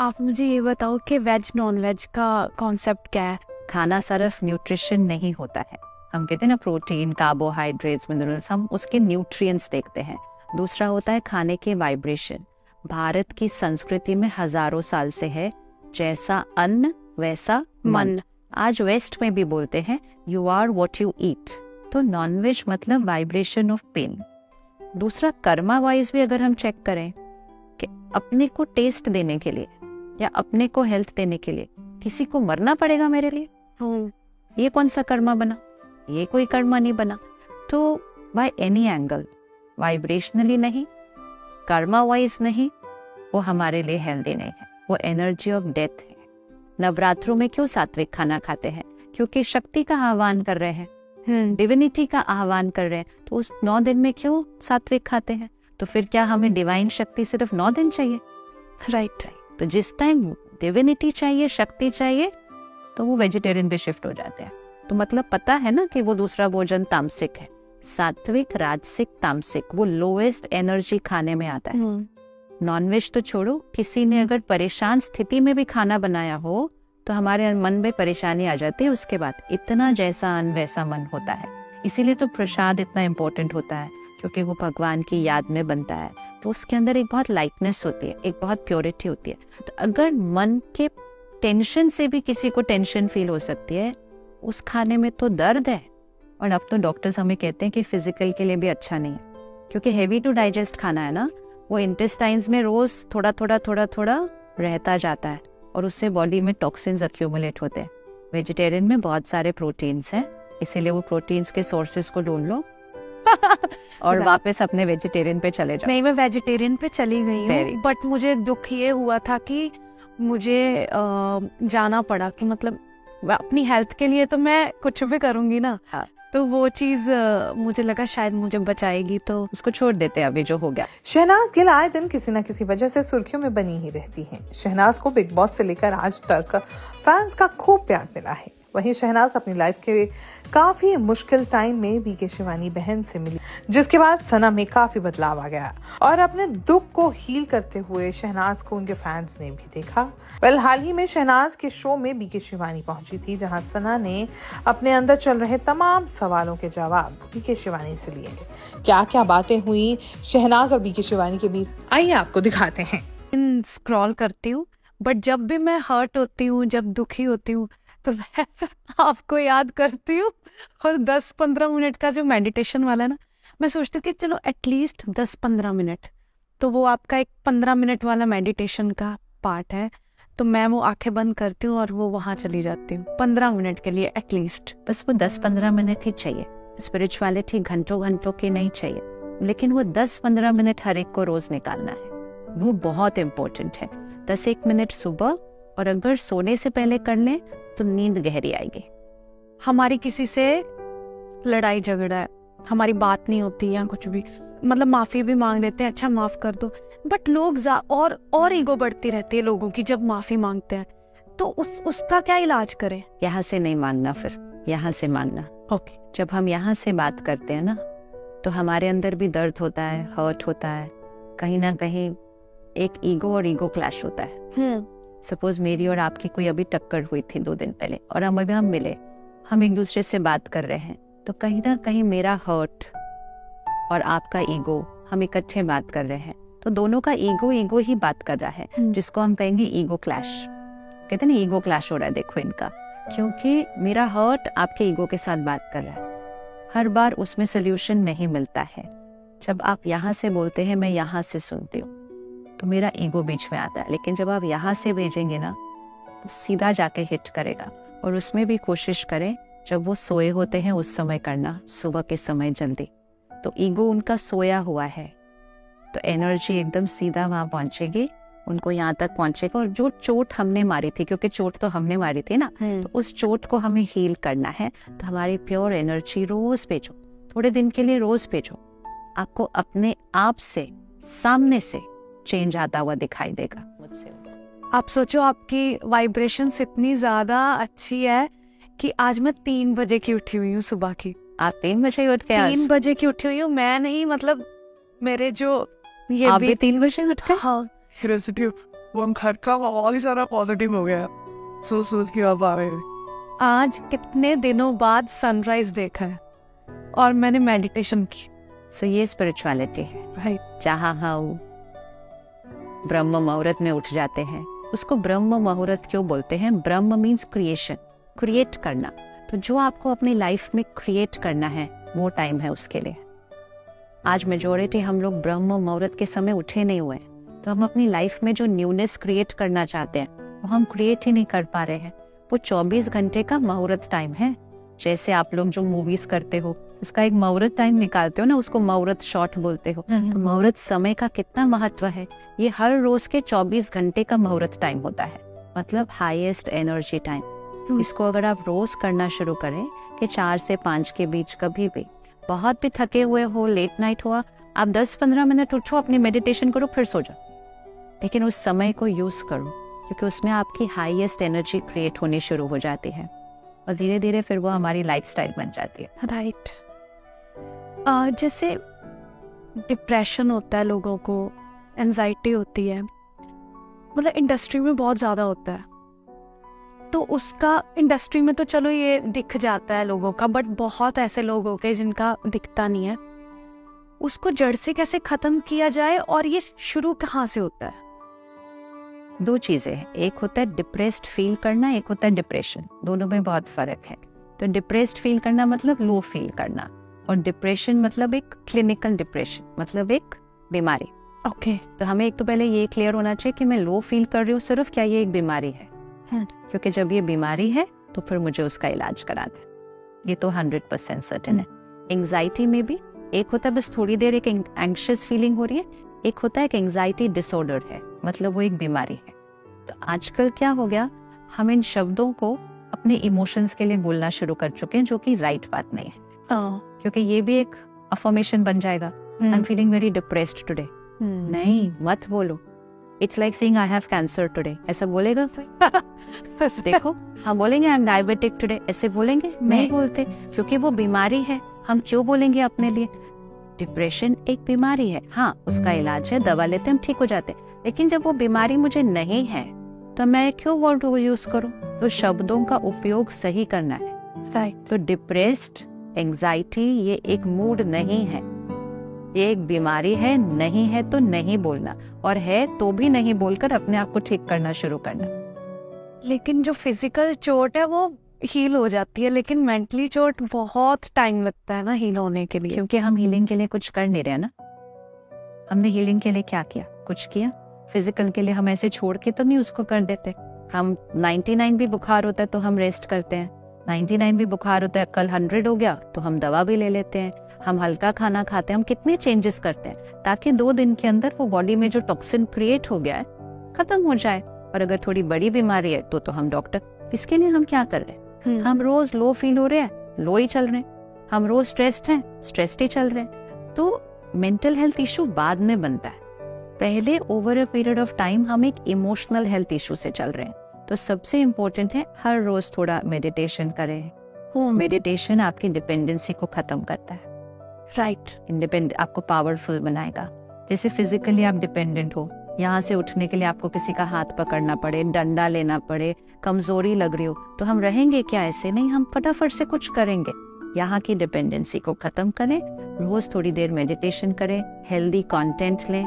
आप मुझे ये बताओ कि वेज नॉन वेज का कॉन्सेप्ट क्या है? खाना सिर्फ न्यूट्रिशन नहीं होता है। हम कहते हैं ना प्रोटीन, कार्बोहाइड्रेट्स, मिनरल्स, हम उसके न्यूट्रिएंट्स देखते हैं। दूसरा होता है खाने के वाइब्रेशन। भारत की संस्कृति में हजारों साल से है, जैसा अन्न वैसा मन। आज वेस्ट में भी बोलते हैं you are what you eat. तो नॉनवेज मतलब वाइब्रेशन ऑफ पेन। दूसरा कर्मा वाइज भी अगर हम चेक करें कि अपने को टेस्ट देने के लिए या अपने को हेल्थ देने के लिए किसी को मरना पड़ेगा मेरे लिए, ये कौन सा कर्मा बना? ये कोई कर्मा नहीं बना। तो बाय एनी एंगल, वाइब्रेशनली नहीं, कर्मा वाइज नहीं, वो हमारे लिए हेल्दी नहीं है। वो एनर्जी ऑफ डेथ है। नवरात्रों में क्यों सात्विक खाना खाते हैं? क्योंकि शक्ति का आह्वान कर रहे हैं, डिविनिटी का आह्वान कर रहे हैं। तो उस 9 दिन में क्यों सात्विक खाते हैं? तो फिर क्या हमें डिवाइन शक्ति सिर्फ 9 दिन चाहिए? राइट। तो जिस टाइम डिविनिटी चाहिए, शक्ति चाहिए, तो वो वेजिटेरियन पे शिफ्ट हो जाते हैं। तो मतलब पता है ना कि वो दूसरा भोजन तामसिक है। सात्विक, राजसिक, तामसिक, वो लोएस्ट एनर्जी खाने में आता है। नॉनवेज तो छोड़ो, किसी ने अगर परेशान स्थिति में भी खाना बनाया हो तो हमारे मन में परेशानी आ जाती है। उसके बाद इतना जैसा अन्न वैसा मन होता है। इसीलिए तो प्रसाद इतना इम्पोर्टेंट होता है, क्योंकि वो भगवान की याद में बनता है। तो उसके अंदर एक बहुत लाइटनेस होती है, एक बहुत प्योरिटी होती है। तो अगर मन के टेंशन से भी किसी को टेंशन फील हो सकती है, उस खाने में तो दर्द है। और अब तो डॉक्टर्स हमें कहते हैं कि फिजिकल के लिए भी अच्छा नहीं है, क्योंकि हेवी टू डाइजेस्ट खाना है ना, वो इंटेस्टाइन्स में रोज थोड़ा थोड़ा रहता जाता है और उससे बॉडी में टॉक्सिन्स अक्यूमुलेट होते हैं। वेजिटेरियन में बहुत सारे प्रोटीन्स हैं, इसीलिए वो प्रोटीन्स के सोर्सेज को ढूंढ लो और वापस अपने वेजिटेरियन पे चले जाओ। नहीं, मैं वेजिटेरियन पे चली गई हूँ, बट मुझे दुख ये हुआ था कि मुझे जाना पड़ा कि मतलब अपनी हेल्थ के लिए तो मैं कुछ भी करूंगी ना। हाँ। तो वो चीज मुझे लगा शायद मुझे बचाएगी, तो उसको छोड़ देते हैं अभी जो हो गया। शहनाज गिल आए दिन किसी न किसी वजह से सुर्खियों में बनी ही रहती हैं। शहनाज को बिग बॉस से लेकर आज तक फैंस का खूब प्यार मिला है। वहीं शहनाज अपनी लाइफ के काफी मुश्किल टाइम में बीके शिवानी बहन से मिली, जिसके बाद सना में काफी बदलाव आ गया और अपने दुख को हील करते हुए शहनाज को उनके फैंस ने भी देखा। हाल ही में शहनाज के शो में बीके शिवानी पहुंची थी, जहां सना ने अपने अंदर चल रहे तमाम सवालों के जवाब बीके शिवानी से लिए। क्या क्या बातें हुई शहनाज और बीके शिवानी के बीच, आइए आपको दिखाते हैं। स्क्रॉल करती हूँ, बट जब भी मैं हर्ट होती हूँ, जब दुखी होती हूँ, तो मैं आपको याद करती हूँ। और 10-15 मिनट का जो मेडिटेशन वाला है ना, मैं सोचती हूँ कि चलो एटलीस्ट 10-15 मिनट, तो वो आपका एक 15 मिनट वाला मेडिटेशन का पार्ट है। तो मैं वो आंखें बंद करती हूँ और वो वहाँ चली जाती हूँ 15 मिनट के लिए एटलीस्ट। बस वो 10-15 मिनट ही चाहिए। स्पिरिचुअलिटी घंटों घंटों की नहीं चाहिए, लेकिन वो 10-15 मिनट हर एक को रोज निकालना है। वो बहुत इम्पोर्टेंट है। 10-1 मिनट सुबह, और अगर सोने से पहले कर लें तो नींद गहरी आएगी। हमारी किसी से लड़ाई झगड़ा है, हमारी बात नहीं होती या कुछ भी, मतलब माफी भी मांग लेते हैं, अच्छा माफ कर दो, बट लोग और ईगो बढ़ती रहती है लोगों की जब माफी मांगते हैं। तो उसका क्या इलाज करें? यहाँ से नहीं मांगना, फिर यहाँ से मांगना। ओके। जब हम यहाँ से बात करते हैं ना, तो हमारे अंदर भी दर्द होता है, हर्ट होता है, कहीं ना कहीं एक ईगो और ईगो क्लैश होता है। सपोज मेरी और आपकी कोई अभी टक्कर हुई थी 2 दिन पहले, और अभी हम मिले, हम एक दूसरे से बात कर रहे हैं, तो कहीं ना कहीं मेरा हर्ट और आपका ईगो, हम इकट्ठे बात कर रहे हैं, तो दोनों का ईगो ही बात कर रहा है, जिसको हम कहेंगे ईगो क्लैश। कहते हैं ना ईगो क्लैश हो रहा है, देखो इनका, क्योंकि मेरा हर्ट आपके ईगो के साथ बात कर रहा है। हर बार उसमें सोल्यूशन नहीं मिलता है। जब आप यहाँ से बोलते हैं, मैं यहाँ से सुनती हूँ, तो मेरा ईगो बीच में आता है। लेकिन जब आप यहाँ से भेजेंगे ना, तो सीधा जाके हिट करेगा। और उसमें भी कोशिश करें जब वो सोए होते हैं उस समय करना, सुबह के समय जल्दी। तो ईगो उनका सोया हुआ है, तो एनर्जी एकदम सीधा वहाँ पहुँचेगी, उनको यहाँ तक पहुँचेगा। और जो चोट हमने मारी थी, क्योंकि चोट तो हमने मारी थी ना, तो उस चोट को हमें हील करना है। तो हमारी प्योर एनर्जी रोज भेजो, थोड़े दिन के लिए रोज भेजो। आपको अपने आप से, सामने से चेंज आता हुआ दिखाई देगा मुझसे। आप सोचो, आपकी वाइब्रेशंस इतनी ज्यादा अच्छी है कि आज मैं 3 बजे की उठी हुई हूँ सुबह की। आप 3 बजे उठ के? 3 बजे की उठी हुई हूँ मैं, नहीं मतलब मेरे जो ये आप भी 3 बजे उठ के? हाँ, वो घर का माहौल ही सारा पॉजिटिव हो गया। सोच के अब आ रहे हैं। आज कितने दिनों बाद सनराइज देखा है और मैंने मेडिटेशन की। सो ये स्पिरिचुअलिटी है, राइट। जहाँ हम ब्रह्म मुहूर्त में उठ जाते हैं। उसको ब्रह्म मुहूर्त क्यों बोलते हैं? ब्रह्म मीन्स क्रिएशन, क्रिएट करना। तो जो आपको अपनी लाइफ में क्रिएट करना है वो टाइम है उसके लिए। आज मेजोरिटी हम लोग ब्रह्म मुहूर्त के समय उठे नहीं हुए, तो हम अपनी लाइफ में जो न्यूनेस क्रिएट करना चाहते हैं वो हम क्रिएट ही नहीं कर पा रहे हैं। वो 24 घंटे का मुहूर्त टाइम है। जैसे आप लोग जो मूवीज करते हो उसका एक मुहूर्त टाइम निकालते हो ना, उसको मुहूर्त शॉट बोलते हो। तो मुहूर्त समय का कितना महत्व है। ये हर रोज के 24 घंटे का मुहूर्त टाइम होता है, मतलब हाईएस्ट एनर्जी टाइम। इसको अगर आप रोज करना शुरू करें कि 4 से 5 के बीच कभी भी, बहुत भी थके हुए हो, लेट नाइट हुआ, आप 10-15 मिनट उठो, अपनी मेडिटेशन करो, फिर सो जाओ। लेकिन उस समय को यूज करो, क्योंकि उसमें आपकी हाईएस्ट एनर्जी क्रिएट होनी शुरू हो जाती है और धीरे धीरे फिर वो हमारी लाइफस्टाइल बन जाती है। राइट। जैसे डिप्रेशन होता है लोगों को, एंजाइटी होती है, मतलब इंडस्ट्री में बहुत ज़्यादा होता है। तो उसका इंडस्ट्री में तो चलो ये दिख जाता है लोगों का, बट बहुत ऐसे लोग होते हैं जिनका दिखता नहीं है। उसको जड़ से कैसे ख़त्म किया जाए और ये शुरू कहाँ से होता है? 2 चीजें हैं, एक होता है डिप्रेस्ड फील करना, एक होता है डिप्रेशन। दोनों में बहुत फर्क है। तो डिप्रेस्ड फील करना मतलब लो फील करना, और डिप्रेशन मतलब एक क्लिनिकल डिप्रेशन, मतलब एक बीमारी। ओके। तो हमें एक तो पहले ये क्लियर होना चाहिए कि मैं लो फील कर रही हूँ सिर्फ, क्या ये एक बीमारी है? क्योंकि जब ये बीमारी है तो फिर मुझे उसका इलाज कराना है, ये तो 100% सर्टेन है। एंग्जाइटी में भी एक होता है बस थोड़ी देर एक एंग्शियस फीलिंग हो रही है, एक होता है एक एंग्जाइटी डिसऑर्डर है, मतलब वो एक बीमारी है। तो आजकल क्या हो गया, हम इन शब्दों को अपने इमोशंस के लिए बोलना शुरू कर चुके हैं, जो कि राइट बात नहीं है। क्योंकि ये भी एक अफर्मेशन बन जाएगा, I am feeling very depressed today. नहीं, मत बोलो। It's like saying I have cancer today, ऐसा बोलेगा? देखो, हम बोलेंगे आई एम डायबिटिक टुडे, ऐसे बोलेंगे? नहीं बोलते, क्योंकि वो बीमारी है। हम क्यों बोलेंगे अपने लिए? डिप्रेशन एक बीमारी है, हाँ उसका इलाज है, दवा लेते हम ठीक हो जाते हैं। लेकिन जब वो बीमारी मुझे नहीं है तो मैं क्यों वर्ड यूज करूं? तो शब्दों का उपयोग सही करना है। राइट। तो डिप्रेस्ड, एंग्जाइटी ये एक मूड नहीं है, ये एक बीमारी है। नहीं है तो नहीं बोलना, और है तो भी नहीं बोलकर अपने आप को ठीक करना शुरू करना। लेकिन जो फिजिकल चोट है वो हील हो जाती है, लेकिन मेंटली चोट बहुत टाइम लगता है ना हील होने के लिए। क्योंकि हम हीलिंग के लिए कुछ कर नहीं रहे ना। हमने हीलिंग के लिए क्या किया? कुछ किया? फिजिकल के लिए हम ऐसे छोड़ के तो नहीं उसको कर देते। हम 99 भी बुखार होता है तो हम रेस्ट करते हैं, 99 भी बुखार होता है, कल 100 हो गया तो हम दवा भी ले लेते हैं। हम हल्का खाना खाते हैं, हम कितने चेंजेस करते हैं ताकि 2 दिन के अंदर वो बॉडी में जो टॉक्सिन क्रिएट हो गया है खत्म हो जाए। और अगर थोड़ी बड़ी बीमारी है तो हम डॉक्टर। इसके लिए हम क्या कर रहे हैं? हम रोज लो फील हो रहे हैं, लो ही चल रहे हैं। हम रोज स्ट्रेस्ड हैं, स्ट्रेस्ड ही चल रहे हैं। तो मेंटल हेल्थ इशू बाद में बनता है, पहले over a period of time हम एक इमोशनल हेल्थ इशू से चल रहे हैं। तो सबसे इम्पोर्टेंट है हर रोज थोड़ा मेडिटेशन करें। मेडिटेशन आपकी डिपेंडेंसी को खत्म करता है। राइट। इंडिपेंडेंट आपको पावरफुल बनाएगा। जैसे फिजिकली आप डिपेंडेंट हो, यहाँ से उठने के लिए आपको किसी का हाथ पकड़ना पड़े, डंडा लेना पड़े, कमजोरी लग रही हो, तो हम रहेंगे क्या? ऐसे नहीं, हम फटाफट से कुछ करेंगे। यहाँ की डिपेंडेंसी को खत्म करें, रोज थोड़ी देर मेडिटेशन करें, हेल्दी कंटेंट लें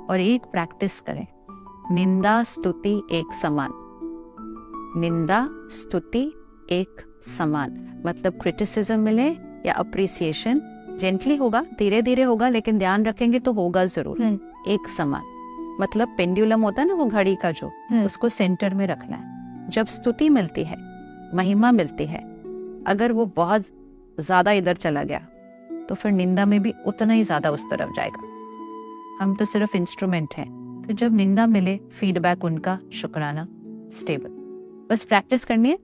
और एक प्रैक्टिस करें, निंदा स्तुति एक समान। निंदा स्तुति एक समान मतलब क्रिटिसिज्म मिले या अप्रिसिएशन, जेंटली होगा, धीरे धीरे होगा, लेकिन ध्यान रखेंगे तो होगा जरूर। एक समान मतलब पेंडुलम होता है ना वो घड़ी का, जो उसको सेंटर में रखना है। जब स्तुति मिलती है, महिमा मिलती है, अगर वो बहुत ज्यादा इधर चला गया तो फिर निंदा में भी उतना ही ज्यादा उस तरफ जाएगा। हम तो सिर्फ इंस्ट्रूमेंट हैं। तो जब निंदा मिले, फीडबैक उनका, शुक्राना, स्टेबल, बस प्रैक्टिस करनी है,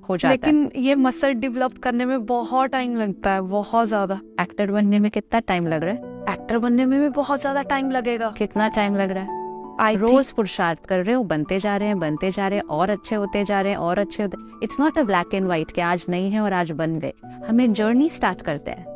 हो जाता है। लेकिन ये मसल डेवलप करने में बहुत टाइम लगता है, बहुत ज्यादा। एक्टर बनने में कितना टाइम लग रहा है? एक्टर बनने में भी बहुत ज्यादा टाइम लगेगा। कितना टाइम लग रहा है? I रोज पुरुषार्थ कर रहे हो, बनते जा रहे हैं, बनते जा रहे हैं, और अच्छे होते जा रहे हैं, और अच्छे होते। It's not a black and white कि आज नहीं है और आज बन गए। हमें जर्नी स्टार्ट करते हैं।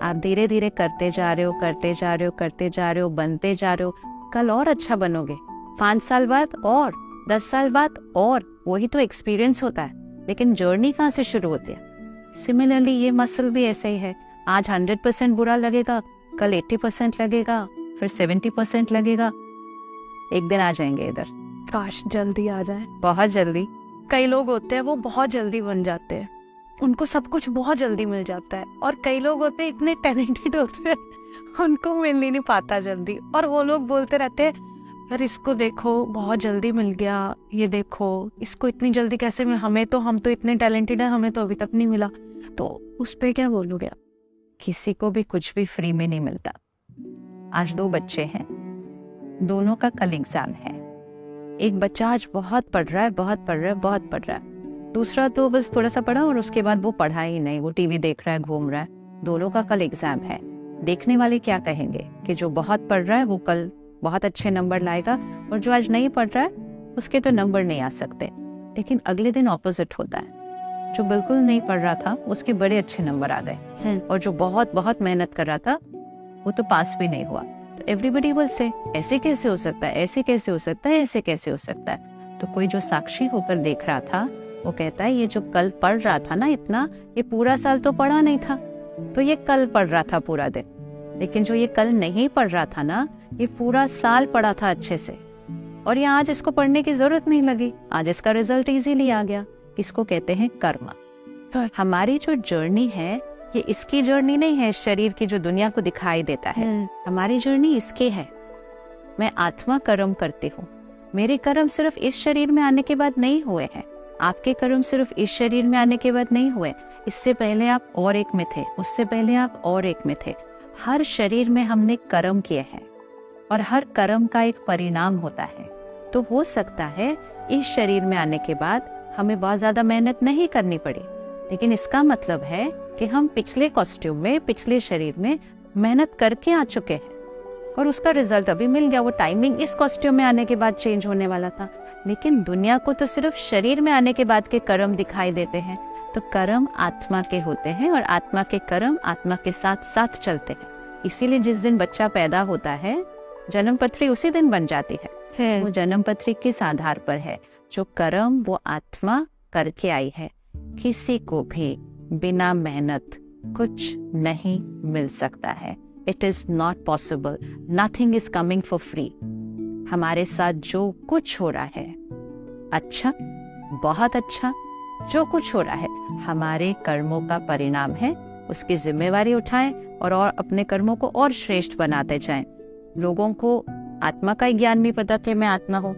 आप धीरे धीरे करते जा रहे हो, करते जा रहे हो, करते जा रहे हो, बनते जा रहे हो, कल और अच्छा बनोगे। 5 साल बाद और 10 साल बाद, और वही तो एक्सपीरियंस होता है। लेकिन जर्नी कहाँ से शुरू होती है? सिमिलरली ये मसल भी ऐसे ही है। आज 100% बुरा लगेगा, कल 80% लगेगा, फिर 70% लगेगा। एक दिन आ जाएंगे इधर, काश जल्दी आ जाए। बहुत जल्दी। कई लोग होते हैं वो बहुत जल्दी बन जाते हैं, उनको सब कुछ बहुत जल्दी मिल जाता है, और कई लोग होते हैं इतने टैलेंटेड होते हैं उनको मिल ही नहीं पाता जल्दी, और वो लोग बोलते रहते हैं यार इसको देखो बहुत जल्दी मिल गया, ये देखो इसको इतनी जल्दी कैसे मिला, हम तो इतने टैलेंटेड हैं, हमें तो अभी तक नहीं मिला। तो उस पे क्या बोलोगे आप? किसी को भी कुछ भी फ्री में नहीं मिलता। आज 2 बच्चे हैं, दोनों का कल एग्जाम है। एक बच्चा आज बहुत पढ़ रहा है, दूसरा तो बस थोड़ा सा पढ़ा और उसके बाद वो पढ़ा ही नहीं, वो टीवी देख रहा है, घूम रहा है। दोनों का कल एग्जाम है। देखने वाले क्या कहेंगे कि जो बहुत पढ़ रहा है वो कल बहुत अच्छे नंबर लाएगा, और जो आज नहीं पढ़ रहा है उसके तो नंबर नहीं आ सकते। लेकिन अगले दिन ऑपोजिट होता है, जो बिल्कुल नहीं पढ़ रहा था उसके बड़े अच्छे नंबर आ गए, और जो बहुत बहुत मेहनत कर रहा था वो तो पास भी नहीं हुआ। तो एवरीबडी विल से ऐसे कैसे हो सकता है, ऐसे कैसे हो सकता है, ऐसे कैसे हो सकता है। तो कोई जो साक्षी होकर देख रहा था वो कहता है ये जो कल पढ़ रहा था ना इतना, ये पूरा साल तो पढ़ा नहीं था, तो ये कल पढ़ रहा था पूरा दिन। लेकिन जो ये कल नहीं पढ़ रहा था ना, ये पूरा साल पढ़ा था अच्छे से, और ये आज इसको पढ़ने की जरूरत नहीं लगी, आज इसका रिजल्ट इजीली आ गया। इसको कहते हैं कर्म। हमारी जो जर्नी है ये इसकी जर्नी नहीं है, शरीर की जो दुनिया को दिखाई देता है। हमारी जर्नी इसकी है। मैं आत्मा कर्म करती हूँ। मेरे कर्म सिर्फ इस शरीर में आने के बाद नहीं हुए हैं, आपके कर्म सिर्फ इस शरीर में आने के बाद नहीं हुए। इससे पहले आप और एक में थे, उससे पहले आप और एक में थे। हर शरीर में हमने कर्म किए हैं, और हर कर्म का एक परिणाम होता है। तो हो सकता है इस शरीर में आने के बाद हमें बहुत ज्यादा मेहनत नहीं करनी पड़ी, लेकिन इसका मतलब है कि हम पिछले कॉस्ट्यूम में, पिछले शरीर में मेहनत करके आ चुके हैं, और उसका रिजल्ट अभी मिल गया। वो टाइमिंग इस कॉस्ट्यूम में आने के बाद चेंज होने वाला था, लेकिन दुनिया को तो सिर्फ शरीर में आने के बाद के कर्म दिखाई देते हैं। तो कर्म आत्मा के होते हैं, और आत्मा के कर्म आत्मा के साथ साथ चलते हैं। इसीलिए जिस दिन बच्चा पैदा होता है, जन्म पत्री उसी दिन बन जाती है। वो जन्म पत्री किस आधार पर है? जो कर्म वो आत्मा करके आई है। किसी को भी बिना मेहनत कुछ नहीं मिल सकता है। It is not possible. Nothing is coming for free. हमारे साथ जो कुछ हो रहा है, अच्छा, बहुत अच्छा, जो कुछ हो रहा है हमारे कर्मों का परिणाम है। उसकी जिम्मेवारी उठाएं और अपने कर्मों को और श्रेष्ठ बनाते जाएं। लोगों को आत्मा का ज्ञान नहीं पता कि मैं आत्मा हूँ,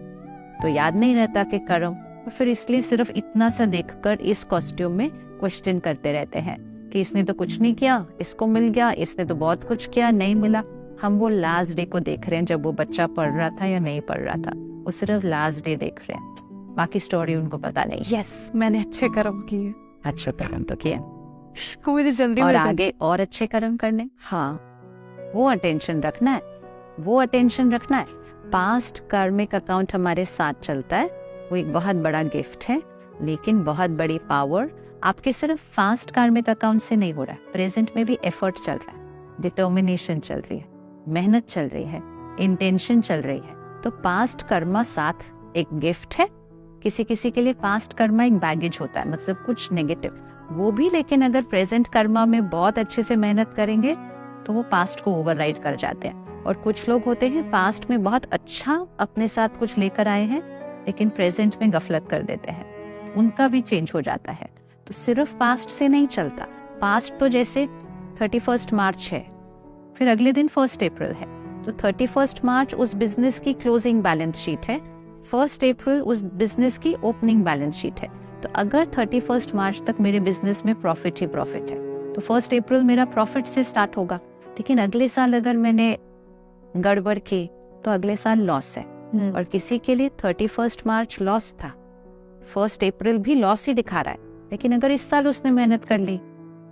तो याद नहीं रहता कि कर्म, और फिर इसलिए सिर्फ इतना सा देखकर इस कॉस्ट्यूम में क्वेश्चन करते रहते हैं कि इसने तो कुछ नहीं किया, इसको मिल गया, इसने तो बहुत कुछ किया, नहीं मिला। हम वो लास्ट डे को देख रहे हैं जब वो बच्चा पढ़ रहा था या नहीं पढ़ रहा था। वो सिर्फ लास्ट डे देख रहे हैं, बाकी स्टोरी उनको पता नहीं। यस, मैंने अच्छे कर्म किए, अच्छा कर्म तो किया, मुझे जल्दी और मिल जाए। आगे और अच्छे कर्म करने। हाँ, वो अटेंशन रखना है, वो अटेंशन रखना है। पास्ट कार्मिक अकाउंट हमारे साथ चलता है, वो एक बहुत बड़ा गिफ्ट है, लेकिन बहुत बड़ी पावर आपके सिर्फ पास्ट कार्मिक अकाउंट से नहीं हो रहा है। प्रेजेंट में भी एफर्ट चल रहा है, डिटर्मिनेशन चल रही है, मेहनत चल रही है, इंटेंशन चल रही है। तो पास्ट कर्मा साथ एक गिफ्ट है। किसी किसी के लिए पास्ट कर्मा एक बैगेज होता है, मतलब कुछ नेगेटिव वो भी। लेकिन अगर प्रेजेंट कर्मा में बहुत अच्छे से मेहनत करेंगे तो वो पास्ट को ओवरराइड कर जाते हैं। और कुछ लोग होते हैं पास्ट में बहुत अच्छा अपने साथ कुछ लेकर आए हैं, लेकिन प्रेजेंट में गफलत कर देते हैं, उनका भी चेंज हो जाता है। तो सिर्फ पास्ट से नहीं चलता। पास्ट तो जैसे 31 मार्च है, फिर अगले दिन 1 अप्रैल है, तो 31 मार्च उस बिजनेस की क्लोजिंग बैलेंस शीट है, 1 अप्रैल उस बिजनेस की ओपनिंग बैलेंस शीट है। तो अगर 31 मार्च तक मेरे बिजनेस में प्रॉफिट ही प्रॉफिट है, तो 1 अप्रैल मेरा प्रॉफिट से स्टार्ट होगा। लेकिन अगले साल अगर मैंने गड़बड़ की तो अगले साल लॉस है। और किसी के लिए 31 मार्च लॉस था, 1 अप्रैल भी लॉस ही दिखा रहा है, लेकिन अगर इस साल उसने मेहनत कर ली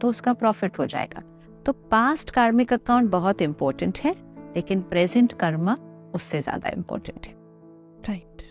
तो उसका प्रॉफिट हो जाएगा। तो पास्ट कार्मिक अकाउंट बहुत इंपॉर्टेंट है, लेकिन प्रेजेंट कर्मा उससे ज्यादा इंपॉर्टेंट है। राइट।